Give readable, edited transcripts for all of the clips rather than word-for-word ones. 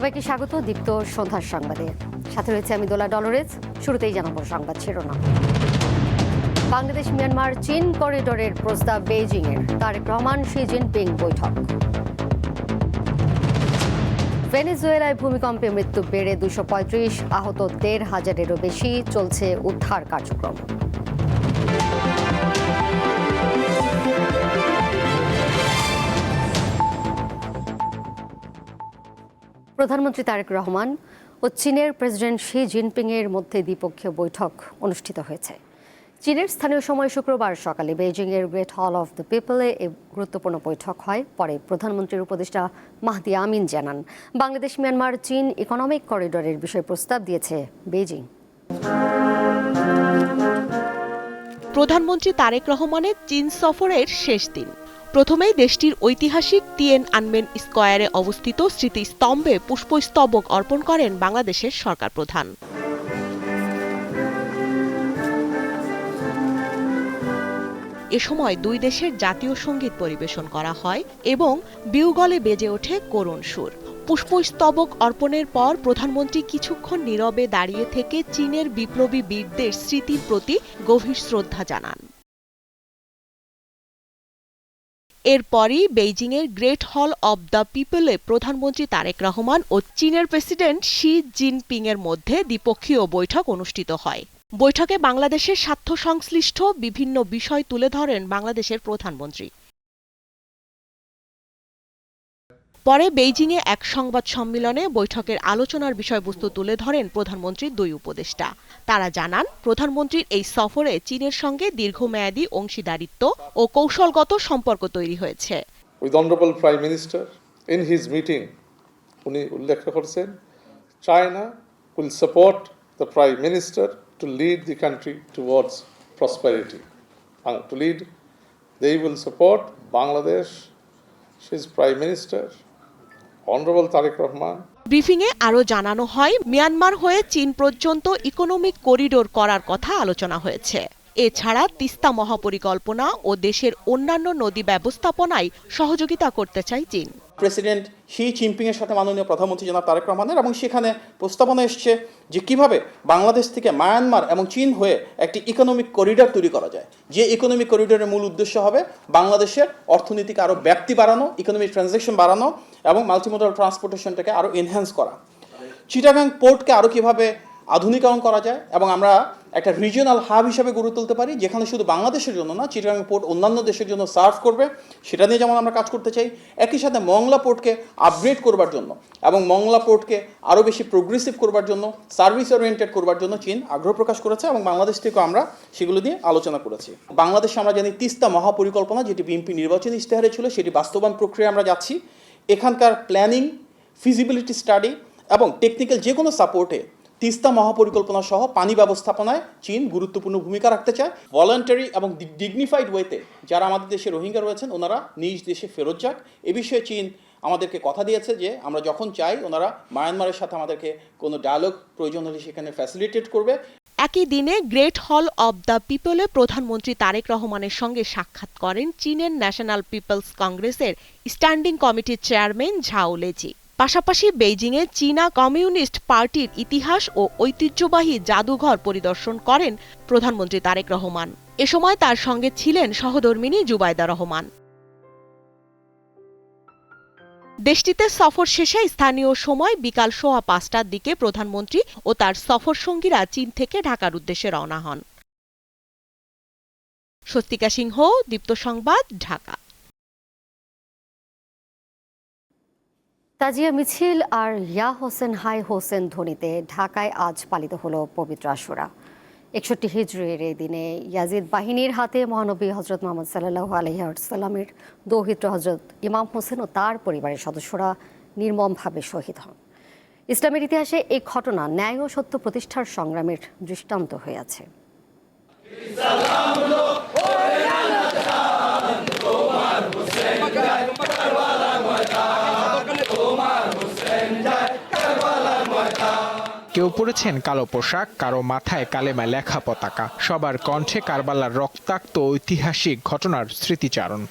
সবাইকে স্বাগত দীপ্ত সন্ধ্যার সংবাদে। সাথে রয়েছে আমি দোলা ডলোরেস। শুরুতেই জানাবো সংবাদ শিরোনাম। বাংলাদেশ মিয়ানমার চীন করিডোরের প্রস্তাব বেইজিংয়ের, তারেক রহমান শি জিনপিং বৈঠক। ভেনেজুয়েলায় ভূমিকম্পে মৃত্যু বেড়ে 235, আহত 1,500-এরও বেশি, চলছে উদ্ধার কার্যক্রম। প্রধানমন্ত্রী তারেক রহমান ও চীনের প্রেসিডেন্ট শি জিনপিং এর মধ্যে দ্বিপক্ষীয় বৈঠক অনুষ্ঠিত হয়েছে। চীনের স্থানীয় সময় শুক্রবার সকালে বেইজিংয়ের গ্রেট হল অফ দ্য পিপলে এই গুরুত্বপূর্ণ বৈঠক হয়। পরে প্রধানমন্ত্রীর উপদেষ্টা মাহদি আমিন জানান, বাংলাদেশ মিয়ানমার চীন ইকোনমিক করিডোরের বিষয়ে প্রস্তাব দিয়েছে বেইজিং। প্রধানমন্ত্রী তারেক রহমানের চীন সফরের শেষ দিন। প্রথমেই দেশটির ঐতিহাসিক তিয়ানআনমেন স্কয়ারে অবস্থিত স্মৃতিস্তম্ভে পুষ্পস্তবক অর্পণ করেন বাংলাদেশের সরকার প্রধান। এ সময় দুই দেশের জাতীয় সঙ্গীত পরিবেশন করা হয় এবং বিউগলে বেজে ওঠে করুণ সুর। পুষ্পস্তবক অর্পণের পর প্রধানমন্ত্রী কিছুক্ষণ নীরবে দাঁড়িয়ে থেকে চীনের বিপ্লবী বীরদের স্মৃতির প্রতি গভীর শ্রদ্ধা জানান। এরপরই বেইজিংয়ের গ্রেট হল অব দ্য পিপলে প্রধানমন্ত্রী তারেক রহমান ও চীনের প্রেসিডেন্ট শি জিনপিং এর মধ্যে দ্বিপক্ষীয় বৈঠক অনুষ্ঠিত হয়। বৈঠকে বাংলাদেশের স্বার্থ সংশ্লিষ্ট বিভিন্ন বিষয় তুলে ধরেন বাংলাদেশের প্রধানমন্ত্রী। পরে বেইজিংয়ে এক সংবাদ সম্মেলনে বৈঠকের আলোচনার বিষয়বস্তু তুলে ধরেন প্রধানমন্ত্রীর দুই উপদেষ্টা। তারা জানান, প্রধানমন্ত্রীর এই সফরে চীনের সঙ্গে দীর্ঘমেয়াদী অংশীদারিত্ব ও কৌশলগত সম্পর্ক তৈরি হয়েছে। With honourable prime minister in his meeting উনি উল্লেখ করেছেন, China will support the prime minister to lead the country towards prosperity. To lead, they will support Bangladesh, his prime minister honourable Tarek Rahman. ব্রিফিংয়ে আরও জানানো হয়, মিয়ানমার হয়ে চীন পর্যন্ত ইকোনমিক করিডোর করার কথা আলোচনা হয়েছে। এছাড়া তিস্তা মহাপরিকল্পনা ও দেশের অন্যান্য নদী ব্যবস্থাপনায় সহযোগিতা করতে চায় চীন। প্রেসিডেন্ট শি জিনপিং এর সাথে মাননীয় প্রধানমন্ত্রী জনাব তারেক রহমানের, এবং সেখানে প্রস্তাবনা এসছে যে কিভাবে বাংলাদেশ থেকে মায়ানমার এবং চীন হয়ে একটি ইকোনমিক করিডোর তৈরি করা যায়, যে ইকোনমিক করিডোরের মূল উদ্দেশ্য হবে বাংলাদেশের অর্থনীতিকে আরও ব্যাপ্তি বাড়ানো, ইকোনমিক ট্রানজ্যাকশন বাড়ানো এবং মাল্টিমোডাল ট্রান্সপোর্টেশনটাকে আরও এনহ্যান্স করা, চিটাগাং পোর্টকে আরও কীভাবে আধুনিকায়ন করা যায় এবং আমরা একটা রিজিওনাল হাব হিসেবে গড়ে তুলতে পারি, যেখানে শুধু বাংলাদেশের জন্য না, চিটাগাং পোর্ট অন্যান্য দেশের জন্য সার্ভ করবে, সেটা নিয়ে যেমন আমরা কাজ করতে চাই। একই সাথে মংলা পোর্টকে আপগ্রেড করবার জন্য এবং মংলা পোর্টকে আরও বেশি প্রোগ্রেসিভ করবার জন্য, সার্ভিস ওরিয়েন্টেড করবার জন্য চীন আগ্রহ প্রকাশ করেছে এবং বাংলাদেশ থেকেও আমরা সেগুলো নিয়ে আলোচনা করেছি। বাংলাদেশে আমরা জানি তিস্তা মহাপরিকল্পনা, যেটি বিএনপি নির্বাচনী ইশতেহারে ছিল, সেটি বাস্তবায়ন প্রক্রিয়া আমরা যাচ্ছি। এখানকার প্ল্যানিং, ফিজিবিলিটি স্টাডি এবং টেকনিক্যাল যে কোনো সাপোর্টে তিস্তা মহাপরিকল্পনা সহ পানি ব্যবস্থাপনায় চীন গুরুত্বপূর্ণ ভূমিকা রাখতে চায়। ভলান্টারি এবং ডিগনিফাইড ওয়েতে যারা আমাদের দেশে রোহিঙ্গা রয়েছেন ওনারা নিজ দেশে ফেরত যাক, এ বিষয়ে চীন আমাদেরকে কথা দিয়েছে যে আমরা যখন চাই ওনারা মায়ানমারের সাথে আমাদেরকে কোনো ডায়ালগ প্রয়োজন হলে সেখানে ফ্যাসিলিটেট করবে। একই দিনে গ্রেট হল অব দ্য পিপলে প্রধানমন্ত্রী তারেক রহমানের সঙ্গে সাক্ষাৎ করেন চীনের ন্যাশনাল পিপলস কংগ্রেসের স্ট্যান্ডিং কমিটির চেয়ারম্যান ঝাও লেজি। পাশাপাশি বেইজিংয়ে চীনা কমিউনিস্ট পার্টির ইতিহাস ও ঐতিহ্যবাহী জাদুঘর পরিদর্শন করেন প্রধানমন্ত্রী তারেক রহমান। এ সময় তার সঙ্গে ছিলেন সহধর্মিণী জুবাইদা রহমান। দেশটিতে সফর শেষে স্থানীয় সময় বিকাল 5:15টার দিকে প্রধানমন্ত্রী ও তার সফর সঙ্গীরা চীন থেকে ঢাকার উদ্দেশ্যে রওনা হন। স্বস্তিকা সিংহ, দীপ্ত সংবাদ, ঢাকা। তাজিয়া মিছিল আর ইয়া হোসেন হাই হোসেন ধ্বনিতে ঢাকায় আজ পালিত হলো পবিত্র আশুরা। 61 হিজরির এই দিনে ইয়াজিদ বাহিনীর হাতে মহানবী হজরত মুহাম্মদ সাল্লাল্লাহু আলাইহি ওয়াসাল্লামের দৌহিত্র হজরত ইমাম হোসেন ও তার পরিবারের সদস্যরা নির্মমভাবে শহীদ হন। ইসলামের ইতিহাসে এই ঘটনা ন্যায় ও সত্য প্রতিষ্ঠার সংগ্রামের দৃষ্টান্ত হয়ে আছে। কেউ পরেছেন কালো পোশাক, কারো মাথায় কালেমায় লেখা পতাকা, সবার কণ্ঠে কারবালার রক্তাক্ত ঐতিহাসিক ঘটনার স্মৃতিচারণ।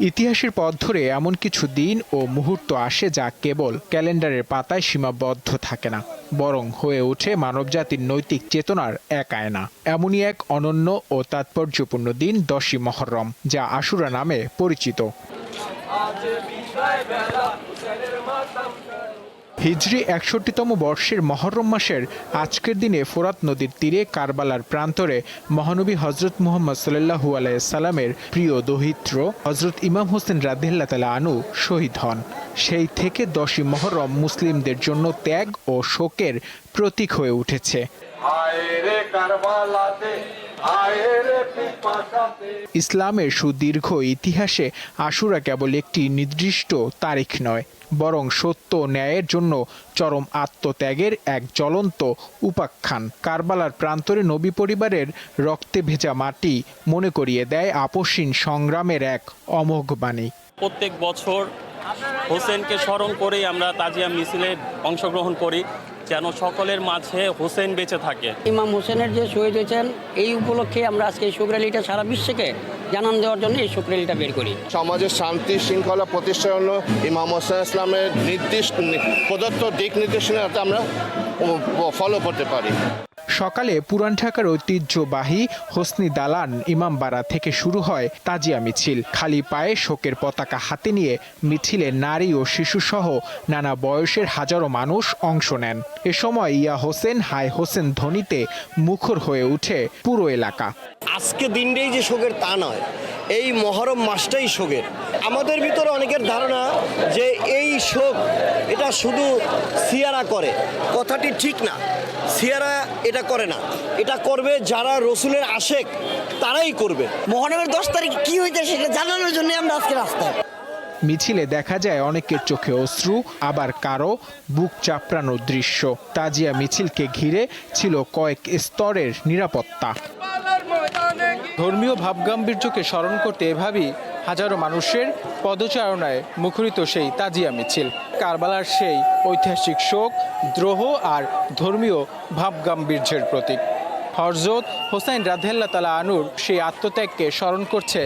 ইতিহাসের পথ ধরে এমন কিছু দিন ও মুহূর্ত আসে যা কেবল ক্যালেন্ডারের পাতায় সীমাবদ্ধ থাকে না, বরং হয়ে ওঠে মানবজাতির নৈতিক চেতনার এক আয়না। এমনই এক অনন্য ও তাৎপর্যপূর্ণ দিন 10ই মুহররম, যা আশুরা নামে পরিচিত। হিজরি 61তম বর্ষের মহররম মাসের আজকের দিনে ফোরাত নদীর তীরে কারবালার প্রান্তরে মহানবী হজরত মুহাম্মদ সাল্লাল্লাহু আলাইহি সাল্লামের প্রিয় দৌহিত্র হজরত ইমাম হোসেন রাদিয়াল্লাহু তাআলা আনহু শহীদ হন। সেই থেকে 10ই মুহররম মুসলিমদের জন্য ত্যাগ ও শোকের প্রতীক হয়ে উঠেছে। ইসলামের সুদীর্ঘ ইতিহাসে আশুরা কেবল একটি নির্দিষ্ট তারিখ নয়, বরং সত্য ও ন্যায়ের জন্য চরম আত্মত্যাগের এক জ্বলন্ত উপাখ্যান। কারবালার প্রান্তরে নবী পরিবারের রক্তে ভেজা মাটি মনে করিয়ে দেয় আপসহীন সংগ্রামের এক অমোঘ বাণী। প্রত্যেক বছর হোসেনকে স্মরণ করেই আমরা তাজিয়া মিছিলে অংশগ্রহণ করি, যেন সকলের মাঝে হোসেন বেঁচে থাকে। ইমাম হোসেনের যে শহীদ হয়েছেন, এই উপলক্ষে আমরা আজকে এই শোক র্যালিটা সারা বিশ্বকে জানান দেওয়ার জন্য এই শোক র্যালিটা বের করি। সমাজের শান্তি শৃঙ্খলা প্রতিষ্ঠার জন্য ইমাম হোসেন ইসলামের নির্দিষ্ট প্রদত্ত দিক নির্দেশনা আমরা ফলো করতে পারি। সকালে পুরান ঢাকার ঐতিহ্যবাহী হোসনি দালান ইমামবাড়া থেকে শুরু হয় তাজিয়া মিছিল। খালি পায়ে শোকের পতাকা হাতে নিয়ে মিছিলে নারী ও শিশুসহ নানা বয়সের হাজারো মানুষ অংশ নেন। এ সময় ইয়া হোসেন হাই হোসেন ধ্বনিতে মুখর হয়ে উঠে পুরো এলাকা। আজকে দিনটাই যে শোকের তা নয়, এই মহরম মাসটাই শোকের। আমাদের ভিতরে অনেকের ধারণা যে এই শোক এটা শুধু সিয়ারা করে, কথাটি ঠিক না। সিয়ারা এটা করে না, এটা করবে যারা রসুলের আশেক, তারাই করবে। মহরমের 10 তারিখ কি হয়েছে সেটা জানানোর জন্য আমরা আজকে রাস্তায়। মিছিলে দেখা যায় অনেকের চোখে অশ্রু, আবার কারো বুক চাপড়ানোর দৃশ্য। তাজিয়া মিছিলকে ঘিরে ছিল কয়েক স্তরের নিরাপত্তা। ধর্মীয় ভাবগাম্ভীর্যকে স্মরণ করতে এভাবেই হাজারো মানুষের পদচারণায় মুখরিত সেই তাজিয়া মিছিল। কারবালার সেই ঐতিহাসিক শোক, দ্রোহ আর ধর্মীয় ভাবগাম্ভীর্যের প্রতীক। হযরত হোসেন রাদিয়াল্লাহু তাআলা আনহুর সেই আত্মত্যাগকে স্মরণ করছে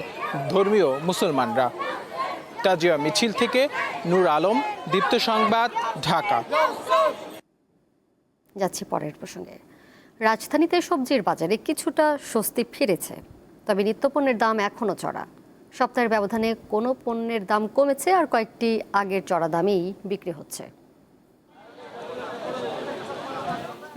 ধর্মীয় মুসলমানরা। তাজিয়া মিছিল থেকে নূর আলম, দীপ্ত সংবাদ, ঢাকা। যাচ্ছি পরের প্রসঙ্গে। রাজধানীতে সবজির বাজারে কিছুটা স্বস্তি ফিরেছে, তবে নিত্যপণ্যের দাম এখনও চড়া। সপ্তাহের ব্যবধানে কোনো পণ্যের দাম কমেছে, আর কয়েকটি আগের চড়া দামেই বিক্রি হচ্ছে।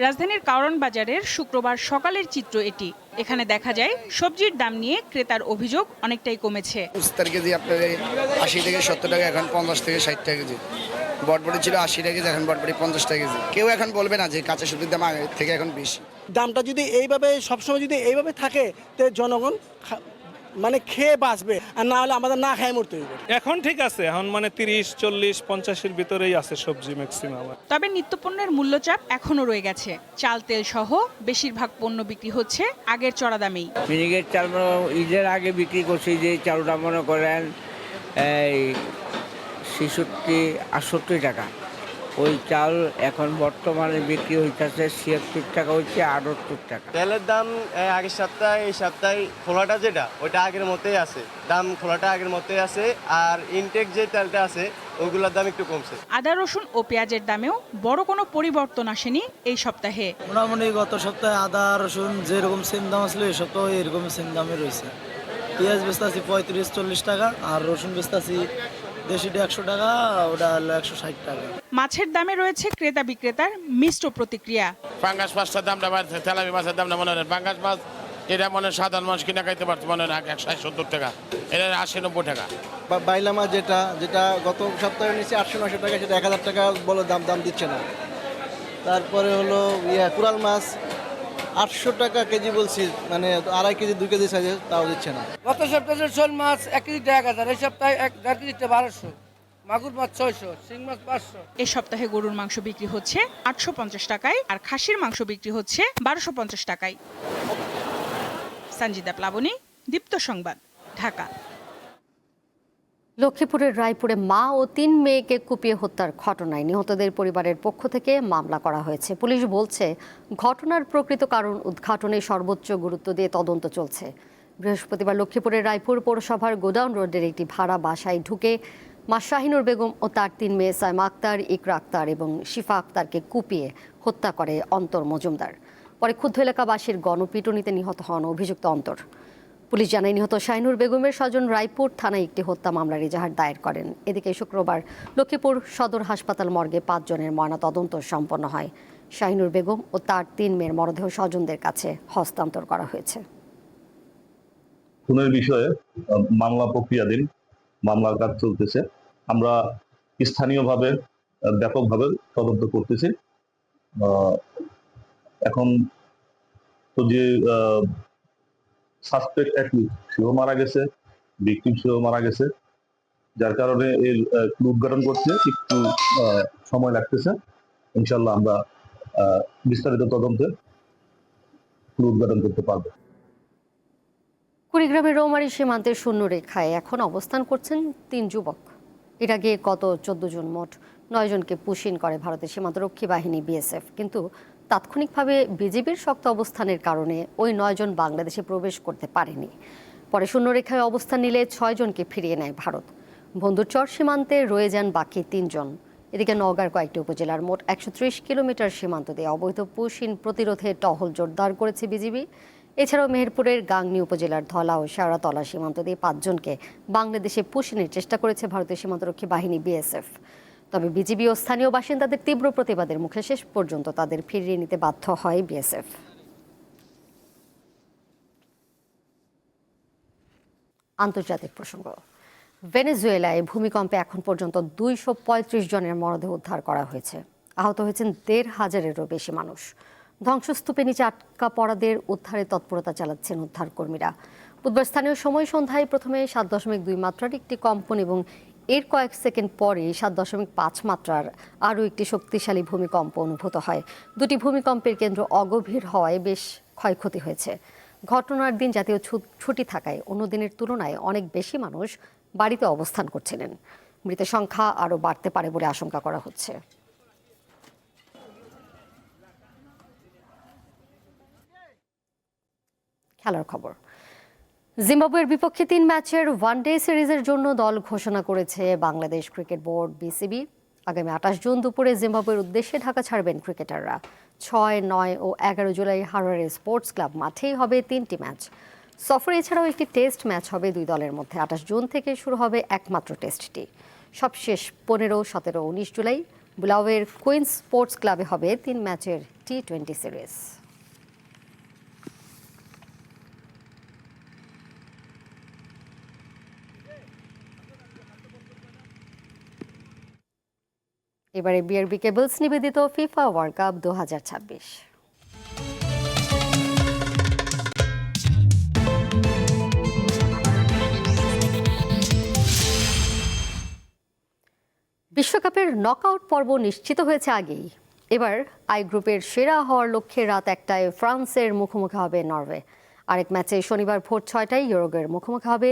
রাজধানীর কারওয়ান বাজারের শুক্রবার সকালের চিত্র এটি। এখানে দেখা যায় সবজির দাম নিয়ে ক্রেতার অভিযোগ অনেকটাই কমেছে। 70 কেজি আপনার 80 থেকে 70 টাকা, এখন 50 থেকে 60 টাকা কেজি। বটবটি ছিল 80 টাকা কেজি, এখন বটবটি 50 টাকা কেজি। কেউ এখন বলবে না যে কাঁচা সবজির দাম আগের থেকে এখন বেশি। দামটা যদি এইভাবে সবসময় যদি এইভাবে থাকে, তো জনগণ মানে খেয়ে বাঁচবে, আর না হলে আমাদের না খেয়ে মরতে হবে। এখন ঠিক আছে, এখন মানে 30, 40, 50-এর ভিতরেই আছে সবজি ম্যাক্সিমাম। তবে নিত্যপণ্যের মূল্যচাপ এখনো রয়ে গেছে। চাল, তেল সহ বেশিরভাগ পণ্য বিক্রি হচ্ছে আগের চড়া দামেই। মিনিকেট চাল ঈদের আগে বিক্রি করছি, যে চালটা মনে করেন এই 66-68 টাকা, ওই চাল এখন বর্তমানে বিক্রি হইতেছে 76 টাকা, হচ্ছে 78 টাকা। তেলের দাম আগের সপ্তাহে, এই সপ্তাহে খোলাটা যেটা ওইটা আগের মতোই আছে, দাম খোলাটা আগের মতোই আছে, আর ইনটেক যে তেলটা আছে ওগুলোর দাম একটু কমছে। আদা, রসুন ও পেঁয়াজের দামেও বড় কোনো পরিবর্তন আসেনি এই সপ্তাহে। মোটামুটি গত সপ্তাহে আদা রসুন যেরকম সেম দাম আসলো, এই সপ্তাহে এরকম সেম দামে রয়েছে। পেঁয়াজ বেচতেছি 35-40 টাকা, আর রসুন বেচতেছি দেশিটা 100 টাকা, ওটা 160 টাকা। মাছের দামে রয়েছে ক্রেতা বিক্রেতার মিশ্র প্রতিক্রিয়া। পাঙ্গাস মাছটার দামটা বাড়ছে, তেলাপি মাছের দামটা মনে হয় পাঙ্গাস মাছ এটা মনে হয় সাধারণ মানুষ কিনা খাইতে পারছে মনে হয় 160-70 টাকা, এটা 80-90 টাকা। বাইলা মাছ যেটা গত সপ্তাহে নিচে 800-900 টাকা, সেটা 1000 টাকা বলে দাম দিচ্ছে না। তারপরে হলো কুরাল মাছ 800 টাকা কেজি বলছি, মানে 2.5 কেজি 2 কেজি সাইজে, তাও দিচ্ছে না। গত সপ্তাহে শোল মাছ 1 কেজিতে 1000, এই সপ্তাহে 1.5 কেজিতে 1200, মাগুর মাছ 600, শিং মাছ 500। এই সপ্তাহে গরুর মাংস বিক্রি হচ্ছে 850 টাকায়, আর খাসির মাংস বিক্রি হচ্ছে 1250 টাকায়। সঞ্জিদা প্লাবনী, দীপ্ত সংবাদ, ঢাকা। লক্ষ্মীপুরের রায়পুরে মা ও 3 মেয়েকে কুপিয়ে হত্যার ঘটনায় নিহতদের পরিবারের পক্ষ থেকে মামলা করা হয়েছে। পুলিশ বলছে, ঘটনার প্রকৃত কারণ উদ্ঘাটনে সর্বোচ্চ গুরুত্ব দিয়ে তদন্ত চলছে। বৃহস্পতিবার লক্ষ্মীপুরের রায়পুর পৌরসভার গোডাউন রোডের একটি ভাড়া বাসায় ঢুকে মা শাহিনুর বেগম ও তার 3 মেয়ে সাইমা আক্তার, ইকরা আক্তার এবং শিফা আক্তারকে কুপিয়ে হত্যা করে অন্তর মজুমদার। পরে ক্ষুব্ধ এলাকাবাসীর গণপিটুনিতে নিহত হন অভিযুক্ত অন্তর। পুলিশ জানায় নিহত শাহিনুর বেগমের স্বজন রায়পুর থানায় একটি হত্যা মামলার এজাহার দায়ের করেন। এদিকে শুক্রবার লক্ষ্মীপুর সদর হাসপাতাল মর্গে 5 জনের ময়নাতদন্ত সম্পন্ন হয়। শাহিনুর বেগম ও তার 3 মেয়ের মরদেহ স্বজনদের কাছে হস্তান্তর করা হয়েছে। খুনের বিষয়ে মামলা প্রক্রিয়াধীন, মামলার কাজ চলতেছে। আমরা স্থানীয়ভাবে ব্যাপকভাবে তদন্ত করতেছি। এখন তো যে সাসপেক্ট অ্যাকিউজ সেও মারা গেছে, ভিকটিম সেও মারা গেছে, যার কারণে এর ক্লু উদ্ঘাটন করতে একটু সময় লাগতেছে। ইনশাল্লাহ আমরা বিস্তারিত তদন্তে ক্লু উদ্ঘাটন করতে পারবো। কুড়িগ্রামের রৌমারী সীমান্তের শূন্য রেখায় এখন অবস্থান করছেন 3 যুবক। এর আগে গত 14 জুন মোট 9 জনকে পুশিন করে ভারতের সীমান্তরক্ষী বাহিনী বিএসএফ, কিন্তু তাৎক্ষণিকভাবে বিজিবির শক্ত অবস্থানের কারণে ওই 9 জন বাংলাদেশে প্রবেশ করতে পারেনি। পরে শূন্যরেখায় অবস্থান নিলে 6 জনকে ফিরিয়ে নেয় ভারত। বন্দুরচর সীমান্তে রয়ে যান বাকি 3 জন। এদিকে নওগাঁর কয়েকটি উপজেলার মোট 130 কিলোমিটার সীমান্ত দিয়ে অবৈধ পুশিন প্রতিরোধে টহল জোরদার করেছে বিজিবি। এছাড়াও মেহেরপুরের গাংনী উপজেলার ধলা ও শেওড়াতলা সীমান্ত দিয়ে 5 জনকে বাংলাদেশে পুশিনের চেষ্টা করেছে ভারতীয় সীমান্তরক্ষী বাহিনী বিএসএফ। তবে বিজিবি ও স্থানীয় বাসিন্দাদের তীব্র প্রতিবাদের মুখে শেষ পর্যন্ত তাদের ফিরিয়ে নিতে বাধ্য হয় বিএসএফ। আন্তর্জাতিক প্রসঙ্গ। ভেনেজুয়েলায় ভূমিকম্পে এখন পর্যন্ত 235 জনের মরদেহ উদ্ধার করা হয়েছে। আহত হয়েছেন 1,500-এরও বেশি মানুষ। ধ্বংসস্তূপে নিচে আটকা পড়াদের উদ্ধারে তৎপরতা চালাচ্ছেন উদ্ধারকর্মীরা। বুধবার স্থানীয় সময় সন্ধ্যায় প্রথমে 7.2 মাত্রার একটি কম্পন এবং এর কয়েক সেকেন্ড পরে 7.5 মাত্রার আরও একটি শক্তিশালী ভূমিকম্প অনুভূত হয়। 2টি ভূমিকম্পের কেন্দ্র অগভীর হওয়ায় বেশ ক্ষয়ক্ষতি হয়েছে। ঘটনার দিন জাতীয় ছুটি থাকায় অন্য দিনের তুলনায় অনেক বেশি মানুষ বাড়িতে অবস্থান করছিলেন। মৃতের সংখ্যা আরও বাড়তে পারে বলে আশঙ্কা করা হচ্ছে। খেলার খবর। জিম্বাবুয়ের বিপক্ষে 3 ম্যাচের ওয়ানডে সিরিজের জন্য দল ঘোষণা করেছে বাংলাদেশ ক্রিকেট বোর্ড বিসিবি। আগামী 28 জুন দুপুরে জিম্বাবুয়ের উদ্দেশ্যে ঢাকা ছাড়বেন ক্রিকেটাররা। 6, 9 ও 11 জুলাই হারারে স্পোর্টস ক্লাব মাঠেই হবে 3টি ম্যাচ। সফরে এছাড়াও একটি টেস্ট ম্যাচ হবে 2 দলের মধ্যে। 28 জুন থেকে শুরু হবে একমাত্র টেস্টটি। সবশেষ 15, 17, 19 জুলাই বুলাওয়ের কুইন্স স্পোর্টস ক্লাবে হবে 3 ম্যাচের T20 সিরিজ। এবারে বিআরবি কেবলস নিবেদিত ফিফা ওয়ার্ল্ড কাপ 2026। বিশ্বকাপের নকআউট পর্ব নিশ্চিত হয়েছে আগেই। এবার আই গ্রুপের সেরা হওয়ার লক্ষ্যে রাত 1টায় ফ্রান্সের মুখোমুখি হবে নরওয়ে। আরেক ম্যাচে শনিবার ভোর 6টায় ইউরোগের মুখোমুখি হবে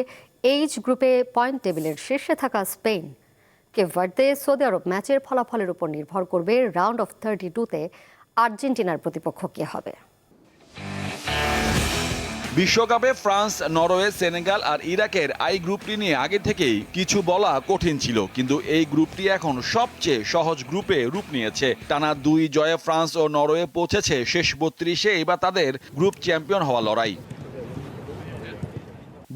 এইচ গ্রুপে পয়েন্ট টেবিলের শীর্ষে থাকা স্পেন। কেপ ভার্দে সৌদি আরব ম্যাচের ফলাফলের উপর নির্ভর করবে রাউন্ড অফ 32-তে আর্জেন্টিনার প্রতিপক্ষ কে হবে। বিশ্বকাপে ফ্রান্স, নরওয়ে, সেনেগাল আর ইরাকের আই গ্রুপটি নিয়ে আগে থেকেই কিছু বলা কঠিন ছিল, কিন্তু এই গ্রুপটি এখন সবচেয়ে সহজ গ্রুপে রূপ নিয়েছে। টানা 2 জয়ে ফ্রান্স ও নরওয়ে পৌঁছেছে শেষ 32-এ। এবার তাদের গ্রুপ চ্যাম্পিয়ন হওয়া লড়াই।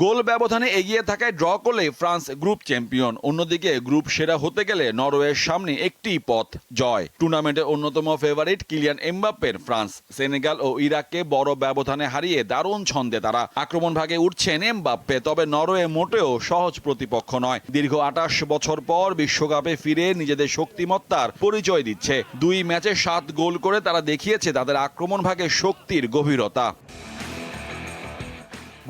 গোল ব্যবধানে এগিয়ে থাকায় ড্র করলে ফ্রান্স গ্রুপ চ্যাম্পিয়ন। অন্যদিকে গ্রুপ সেরা হতে গেলে নরওয়ের সামনে একটি পথ, জয়। টুর্নামেন্টের অন্যতম ফেভারিট কিলিয়ান এমবাপ্পের ফ্রান্স সেনেগাল ও ইরাককে বড় ব্যবধানে হারিয়ে দারুণ ছন্দে তারা। আক্রমণ ভাগে উঠছেন এমবাপ্পে, তবে নরওয়ে মোটেও সহজ প্রতিপক্ষ নয়। দীর্ঘ 28 বছর পর বিশ্বকাপে ফিরে নিজেদের শক্তিমত্তার পরিচয় দিচ্ছে। 2 ম্যাচে 7 গোল করে তারা দেখিয়েছে তাদের আক্রমণ ভাগে শক্তির গভীরতা।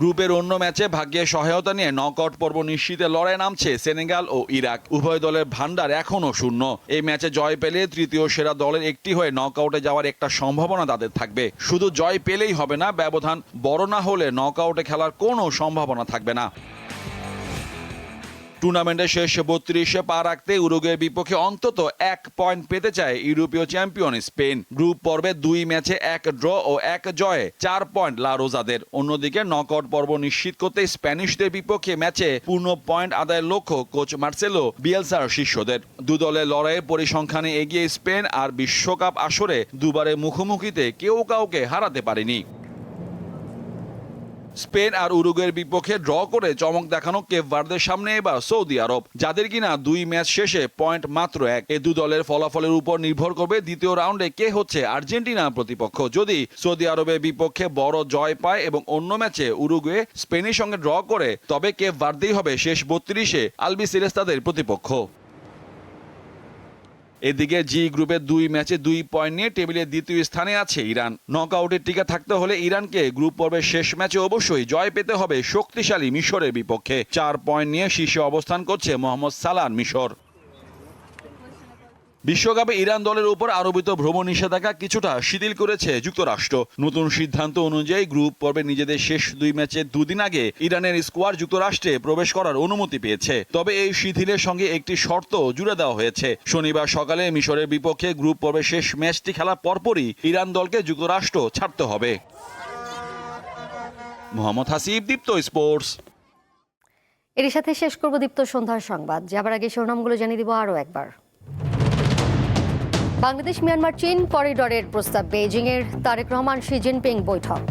গ্রুপের অন্য ম্যাচে ভাগ্যের সহায়তা নিয়ে নকআউট পর্ব নিশ্চিতে লড়াই নামছে সেনেগাল ও ইরাক। উভয় দলের ভান্ডার এখনও শূন্য। এই ম্যাচে জয় পেলে তৃতীয় সেরা দলের একটি হয়ে নকআউটে যাওয়ার একটা সম্ভাবনা তাদের থাকবে। শুধু জয় পেলেই হবে না, ব্যবধান বড় না হলে নকআউটে খেলার কোনো সম্ভাবনা থাকবে না। টুর্নামেন্টের শেষ 32-এ পা রাখতে উরুগুয়ের বিপক্ষে অন্তত 1 পয়েন্ট পেতে চায় ইউরোপীয় চ্যাম্পিয়ন স্পেন। গ্রুপ পর্বে 2 ম্যাচে 1 ড্র ও 1 জয়ে 4 পয়েন্ট লা রোজাদের। অন্যদিকে নকআউট পর্ব নিশ্চিত করতে স্প্যানিশদের বিপক্ষে ম্যাচে পূর্ণ পয়েন্ট আদায়ের লক্ষ্য কোচ মার্সেলো বিয়েলসার শিষ্যদের। দু দলের লড়াইয়ের পরিসংখ্যানে এগিয়ে স্পেন, আর বিশ্বকাপ আসরে দুবারের মুখোমুখিতে কেউ কাউকে হারাতে পারেনি। স্পেন আর উরুগুয়ের বিপক্ষে ড্র করে চমক দেখানো কেপ ভার্দের সামনে এবার সৌদি আরব, যাদের কিনা 2 ম্যাচ শেষে পয়েন্ট মাত্র 1। এই দু দলের ফলাফলের উপর নির্ভর করবে দ্বিতীয় রাউন্ডে কে হচ্ছে আর্জেন্টিনার প্রতিপক্ষ। যদি সৌদি আরবের বিপক্ষে বড় জয় পায় এবং অন্য ম্যাচে উরুগুয়ে স্পেনের সঙ্গে ড্র করে, তবে কেপ ভার্দেই হবে শেষ 32-এ আলবিসেলেস্তাদের প্রতিপক্ষ। এদিকে জি গ্রুপের 2 ম্যাচে 2 পয়েন্ট নিয়ে টেবিলের দ্বিতীয় স্থানে আছে ইরান। নকআউটের টিকে থাকতে হলে ইরানকে গ্রুপ পর্বের শেষ ম্যাচে অবশ্যই জয় পেতে হবে শক্তিশালী মিশরের বিপক্ষে। 4 পয়েন্ট নিয়ে শীর্ষে অবস্থান করছে মোহাম্মদ সালাহর মিশর। বিশ্বকাপে ইরান দলের উপর আরোপিত ভ্রমণ নিষেধাজ্ঞা কিছুটা শিথিল করেছে যুক্তরাষ্ট্র। নতুন সিদ্ধান্ত অনুযায়ী গ্রুপ পর্বে নিজেদের শেষ 2 ম্যাচে 2 দিন আগে ইরানের স্কোয়াড যুক্তরাষ্ট্রে প্রবেশ করার অনুমতি পেয়েছে। তবে এই শিথিলের সঙ্গে একটি শর্ত জুড়ে দেওয়া হয়েছে। শনিবার সকালে মিশরের বিপক্ষে গ্রুপ পর্বের শেষ ম্যাচটি খেলার পরপরই ইরান দলকে যুক্তরাষ্ট্র ছাড়তে হবে। মোহাম্মদ হাসিব, দীপ্ত স্পোর্টস। এর সাথে শেষ করব দীপ্ত সন্ধ্যার সংবাদ। যাবার আগে শিরোনামগুলো জানিয়ে দিব আরও একবার। বাংলাদেশ মিয়ানমার চীন করিডরের প্রস্তাব বেইজিংয়ের, তারেক রহমান শি জিনপিং বৈঠক।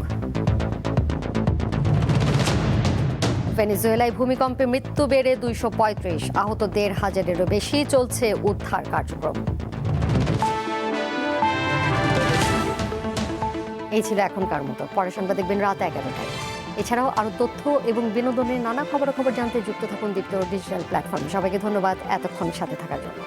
ভেনেজুয়েলায় ভূমিকম্পে মৃত্যু বেড়ে 235, আহত 1,500-এরও বেশি, চলছে উদ্ধার কার্যক্রম। এই ছিল এখনকার মতো। পরে সংবাদ দেখবেন রাত 11টায়। এছাড়াও আরও তথ্য এবং বিনোদনের নানা খবরাখবর জানতে যুক্ত থাকুন দীপ্ত ডিজিটাল প্ল্যাটফর্মে। সবাইকে ধন্যবাদ এতক্ষণ সাথে থাকার জন্য।